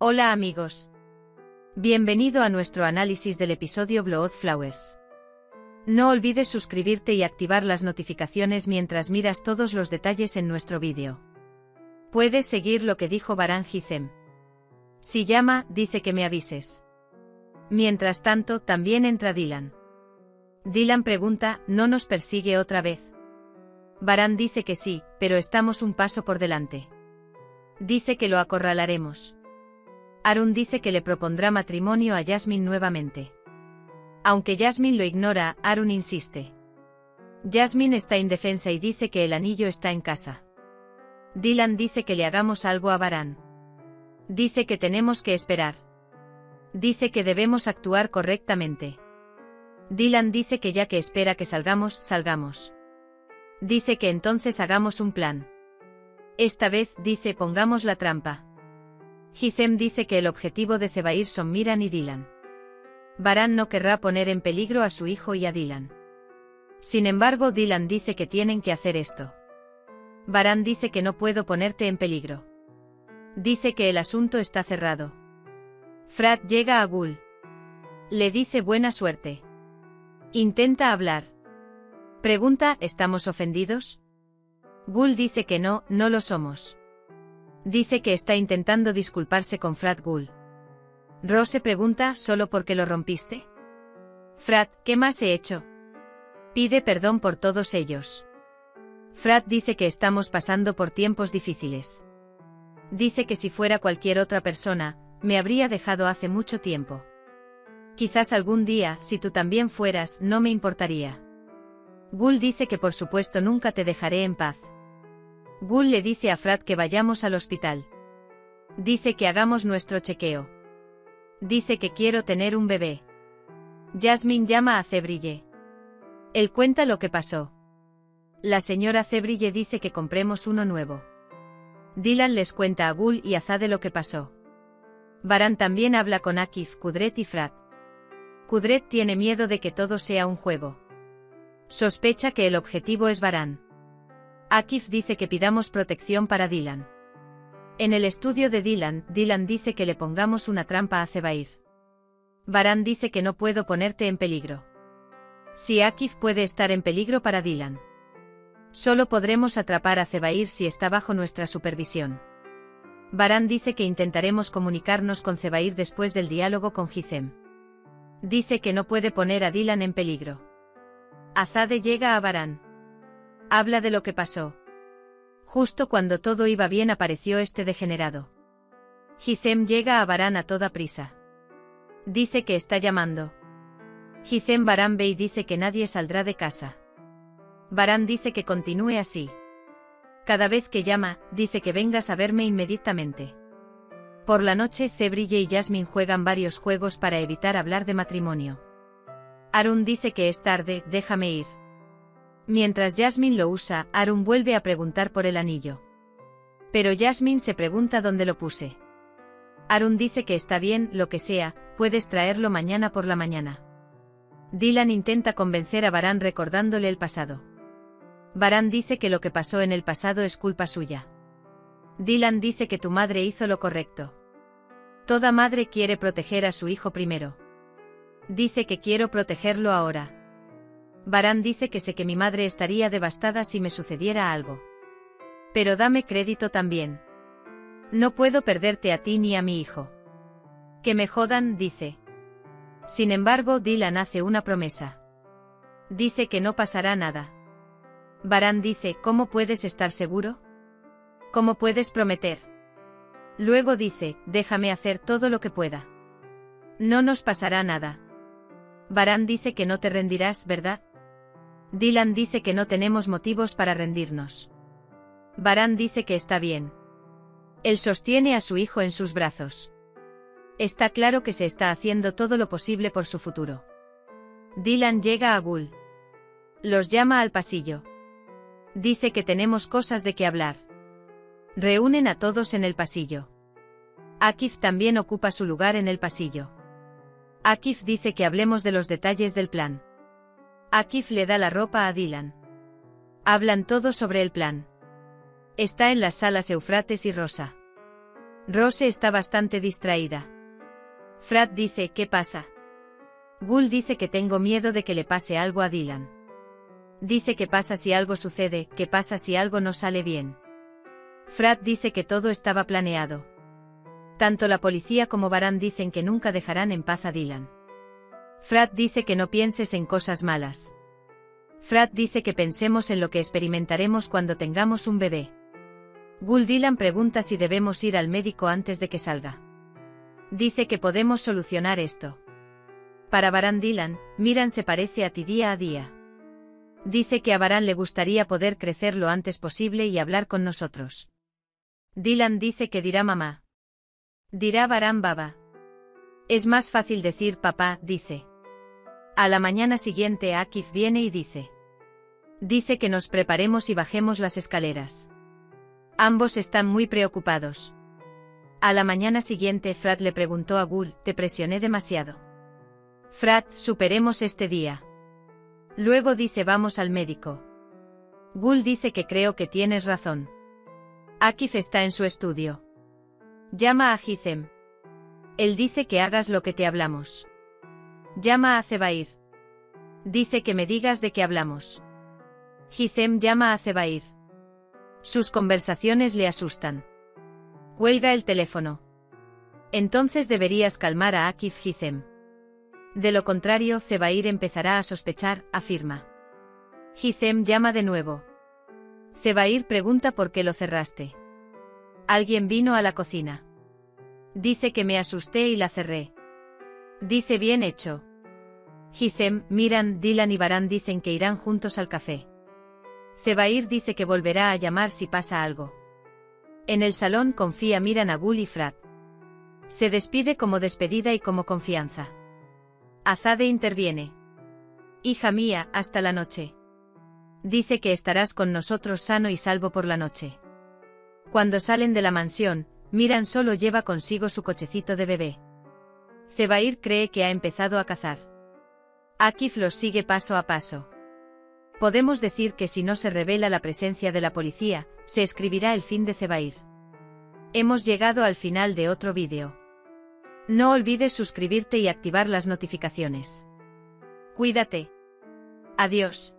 Hola amigos. Bienvenido a nuestro análisis del episodio Blood Flowers. No olvides suscribirte y activar las notificaciones mientras miras todos los detalles en nuestro vídeo. Puedes seguir lo que dijo Baran Hizem. Si llama, dice que me avises. Mientras tanto, también entra Dylan. Dylan pregunta, ¿no nos persigue otra vez? Baran dice que sí, pero estamos un paso por delante. Dice que lo acorralaremos. Arun dice que le propondrá matrimonio a Jasmine nuevamente. Aunque Jasmine lo ignora, Arun insiste. Jasmine está indefensa y dice que el anillo está en casa. Dylan dice que le hagamos algo a Baran. Dice que tenemos que esperar. Dice que debemos actuar correctamente. Dylan dice que ya que espera que salgamos. Dice que entonces hagamos un plan. Esta vez, dice, pongamos la trampa. Hizem dice que el objetivo de Zebair son Miran y Dylan. Baran no querrá poner en peligro a su hijo y a Dylan. Sin embargo, Dylan dice que tienen que hacer esto. Baran dice que no puedo ponerte en peligro. Dice que el asunto está cerrado. Frat llega a Gul. Le dice buena suerte. Intenta hablar. Pregunta, ¿estamos ofendidos? Gul dice que no, no lo somos. Dice que está intentando disculparse con Frat Gul. Rose pregunta, ¿solo porque lo rompiste? Frat, ¿qué más he hecho? Pide perdón por todos ellos. Frat dice que estamos pasando por tiempos difíciles. Dice que si fuera cualquier otra persona, me habría dejado hace mucho tiempo. Quizás algún día, si tú también fueras, no me importaría. Gul dice que por supuesto nunca te dejaré en paz. Gul le dice a Frat que vayamos al hospital. Dice que hagamos nuestro chequeo. Dice que quiero tener un bebé. Jasmine llama a Zebrille. Él cuenta lo que pasó. La señora Zebrille dice que compremos uno nuevo. Dylan les cuenta a Gul y a Zade lo que pasó. Baran también habla con Akif, Kudret y Frat. Kudret tiene miedo de que todo sea un juego. Sospecha que el objetivo es Baran. Akif dice que pidamos protección para Dylan. En el estudio de Dylan, Dylan dice que le pongamos una trampa a Zebair. Baran dice que no puedo ponerte en peligro. Si Akif puede estar en peligro para Dylan. Solo podremos atrapar a Zebair si está bajo nuestra supervisión. Baran dice que intentaremos comunicarnos con Zebair después del diálogo con Hizem. Dice que no puede poner a Dylan en peligro. Azade llega a Baran. Habla de lo que pasó. Justo cuando todo iba bien apareció este degenerado. Hizem llega a Baran a toda prisa. Dice que está llamando. Hizem Baran ve y dice que nadie saldrá de casa. Baran dice que continúe así. Cada vez que llama, dice que vengas a verme inmediatamente. Por la noche, Zebrille y Jasmine juegan varios juegos para evitar hablar de matrimonio. Arun dice que es tarde, déjame ir. Mientras Jasmine lo usa, Arun vuelve a preguntar por el anillo. Pero Jasmine se pregunta dónde lo puse. Arun dice que está bien, lo que sea, puedes traerlo mañana por la mañana. Dylan intenta convencer a Baran recordándole el pasado. Baran dice que lo que pasó en el pasado es culpa suya. Dylan dice que tu madre hizo lo correcto. Toda madre quiere proteger a su hijo primero. Dice que quiero protegerlo ahora. Baran dice que sé que mi madre estaría devastada si me sucediera algo. Pero dame crédito también. No puedo perderte a ti ni a mi hijo. Que me jodan, dice. Sin embargo, Dylan hace una promesa. Dice que no pasará nada. Baran dice, ¿cómo puedes estar seguro? ¿Cómo puedes prometer? Luego dice, déjame hacer todo lo que pueda. No nos pasará nada. Baran dice que no te rendirás, ¿verdad? Dylan dice que no tenemos motivos para rendirnos. Baran dice que está bien. Él sostiene a su hijo en sus brazos. Está claro que se está haciendo todo lo posible por su futuro. Dylan llega a Gul. Los llama al pasillo. Dice que tenemos cosas de que hablar. Reúnen a todos en el pasillo. Akif también ocupa su lugar en el pasillo. Akif dice que hablemos de los detalles del plan. Akif le da la ropa a Dylan. Hablan todos sobre el plan. Está en las salas Eufrates y Rosa. Rose está bastante distraída. Frat dice, ¿qué pasa? Gul dice que tengo miedo de que le pase algo a Dylan. Dice qué pasa si algo sucede, qué pasa si algo no sale bien. Frat dice que todo estaba planeado. Tanto la policía como Baran dicen que nunca dejarán en paz a Dylan. Frat dice que no pienses en cosas malas. Frat dice que pensemos en lo que experimentaremos cuando tengamos un bebé. Gul Dylan pregunta si debemos ir al médico antes de que salga. Dice que podemos solucionar esto. Para Baran Dylan, Miran se parece a ti día a día. Dice que a Baran le gustaría poder crecer lo antes posible y hablar con nosotros. Dylan dice que dirá mamá. Dirá Baran baba. Es más fácil decir papá, dice. A la mañana siguiente Akif viene y dice. Dice que nos preparemos y bajemos las escaleras. Ambos están muy preocupados. A la mañana siguiente Frat le preguntó a Gul, ¿te presioné demasiado? Frat, superemos este día. Luego dice vamos al médico. Gul dice que creo que tienes razón. Akif está en su estudio. Llama a Hizem. Él dice que hagas lo que te hablamos. Llama a Zebair. Dice que me digas de qué hablamos. Hizem llama a Zebair. Sus conversaciones le asustan. Cuelga el teléfono. Entonces deberías calmar a Akif, Hizem. De lo contrario, Zebair empezará a sospechar, afirma. Hizem llama de nuevo. Zebair pregunta por qué lo cerraste. Alguien vino a la cocina. Dice que me asusté y la cerré. Dice bien hecho. Hizem, Miran, Dylan y Baran dicen que irán juntos al café. Zebair dice que volverá a llamar si pasa algo. En el salón confía Miran a Gul y Frat. Se despide como despedida y como confianza. Azade interviene. Hija mía, hasta la noche. Dice que estarás con nosotros sano y salvo por la noche. Cuando salen de la mansión, Miran solo lleva consigo su cochecito de bebé. Zebair cree que ha empezado a cazar. Akif los sigue paso a paso. Podemos decir que si no se revela la presencia de la policía, se escribirá el fin de Zebair. Hemos llegado al final de otro vídeo. No olvides suscribirte y activar las notificaciones. Cuídate. Adiós.